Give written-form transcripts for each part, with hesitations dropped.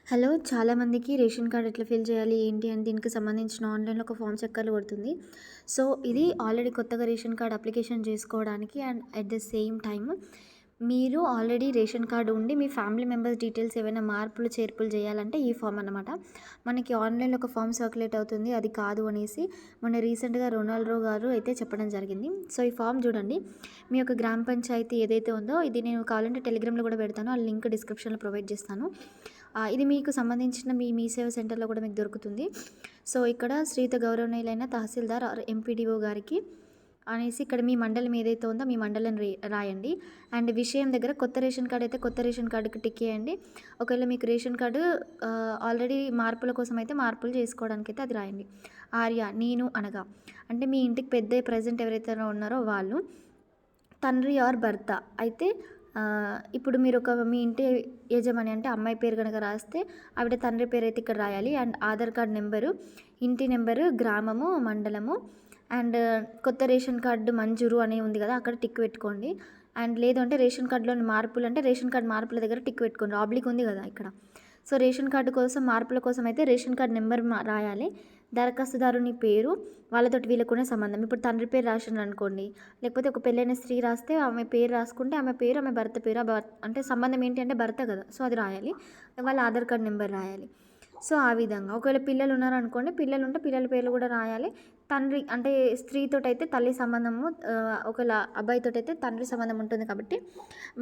Hello! చాలామందికి ration card ఎట్లా fill చేయాలి, ఏంటి అని దీనికి సంబంధించిన ఆన్‌లైన్‌లో ఒక ఫామ్ చెక్కాలు కొడుతుంది. సో, ఇది ఆల్రెడీ కొత్తగా రేషన్ కార్డ్ అప్లికేషన్ చేసుకోవడానికి and at the same time మీరు ఆల్రెడీ రేషన్ కార్డ్ ఉండి మీ ఫ్యామిలీ మెంబర్స్ డీటెయిల్స్ ఏవైనా మార్పులు, చేర్పులు చేయాలంటే ఈ ఫామ్ అన్నమాట. మనకి ఆన్‌లైన్‌లో ఒక ఫామ్ సర్క్యులేట్ అవుతుంది. అది కాదు అనేసి మొన్న రీసెంట్‌గా రొనాల్డో గారు అయితే చెప్పడం జరిగింది. సో, ఈ ఫామ్ చూడండి. మీ యొక్క గ్రామ పంచాయతీ ఏదైతే ఉందో ఇది నేను కావాలంటే టెలిగ్రామ్‌లో కూడా పెడతాను. ఆ లింక్ డిస్క్రిప్షన్‌లో ప్రొవైడ్ చేస్తాను. ఇది మీకు సంబంధించిన మీ సేవ సెంటర్‌లో కూడా మీకు దొరుకుతుంది. సో, ఇక్కడ శ్రీయుత గౌరవనీయులైన తహసీల్దార్ ఆర్ ఎంపీడీఓ గారికి అనేసి ఇక్కడ మీ మండలం ఏదైతే ఉందో మీ మండలం రాయండి. అండ్ విషయం దగ్గర కొత్త రేషన్ కార్డ్ అయితే కొత్త రేషన్ కార్డ్‌కి టిక్ ఎయండి. ఒకవేళ మీకు రేషన్ కార్డు ఆల్రెడీ మార్పుల కోసం అయితే మార్పులు చేసుకోవడానికైతే అది రాయండి. ఆర్య నేను అనగా అంటే మీ ఇంటికి పెద్ద ప్రెజెంట్ ఎవరైతే ఉన్నారో వాళ్ళు. తండ్రి ఆర్ భర్త అయితే ఇప్పుడు మీరు మీ ఇంటి యజమాని అంటే అమ్మాయి పేరు గనక రాస్తే ఆవిడ తండ్రి పేరైతే ఇక్కడ రాయాలి. అండ్ ఆధార్ కార్డ్ నెంబరు, ఇంటి నెంబరు, గ్రామము, మండలము అండ్ కొత్త రేషన్ కార్డు మంజూరు అని ఉంది కదా! అక్కడ టిక్ పెట్టుకోండి. అండ్ లేదు అంటే రేషన్ కార్డ్‌లోని మార్పులు అంటే రేషన్ కార్డ్ మార్పుల దగ్గర టిక్ పెట్టుకోండి. ఆబ్లిక్ ఉంది కదా! ఇక్కడ. సో, రేషన్ కార్డు కోసం మార్పుల కోసం అయితే రేషన్ కార్డ్ నెంబర్ రాయాలి. దరఖాస్తుదారుని పేరు, వాళ్ళతోటి వీళ్ళకున్న సంబంధం. ఇప్పుడు తండ్రి పేరు రాసిండ్రనుకోండి, లేకపోతే ఒక పెళ్ళైన స్త్రీ రాస్తే ఆమె పేరు రాసుకుంటే ఆమె పేరు, ఆమె భర్త పేరు. అంటే సంబంధం ఏంటి అంటే భర్త కదా! సో, అది రాయాలి. వాళ్ళ ఆధార్ కార్డ్ నెంబర్ రాయాలి. సో, ఆ విధంగా. ఒకవేళ పిల్లలు ఉన్నారనుకోండి, పిల్లలుంటే పిల్లల పేర్లు కూడా రాయాలి. తండ్రి అంటే స్త్రీతోటైతే తల్లి సంబంధము, ఒకవేళ అబ్బాయితోటైతే తండ్రి సంబంధం ఉంటుంది కాబట్టి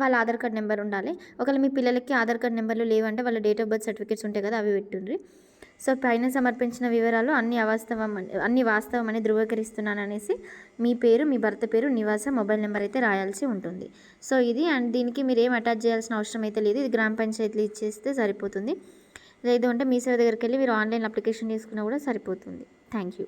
వాళ్ళ ఆధార్ కార్డ్ నెంబర్ ఉండాలి. ఒకవేళ మీ పిల్లలకి ఆధార్ కార్డ్ నెంబర్లు లేవంటే వాళ్ళ డేట్ ఆఫ్ బర్త్ సర్టిఫికేట్స్ ఉంటాయి కదా! అవి పెట్టుండ్రి. సో, పైన సమర్పించిన వివరాలు అన్ని వాస్తవమని ధృవీకరిస్తున్నాననేసి మీ పేరు, మీ భర్త పేరు, నివాసం, మొబైల్ నెంబర్ అయితే రాయాల్సి ఉంటుంది. సో, ఇది అండ్ దీనికి మీరేం అటాచ్ చేయాల్సిన అవసరం అయితే లేదు. ఇది గ్రామ పంచాయతీలో ఇచ్చేస్తే సరిపోతుంది. లేదు అంటే మీ సేవ దగ్గరికెళ్ళి మీరు ఆన్‌లైన్ అప్లికేషన్ చేసుకున్నా కూడా సరిపోతుంది. Thank you.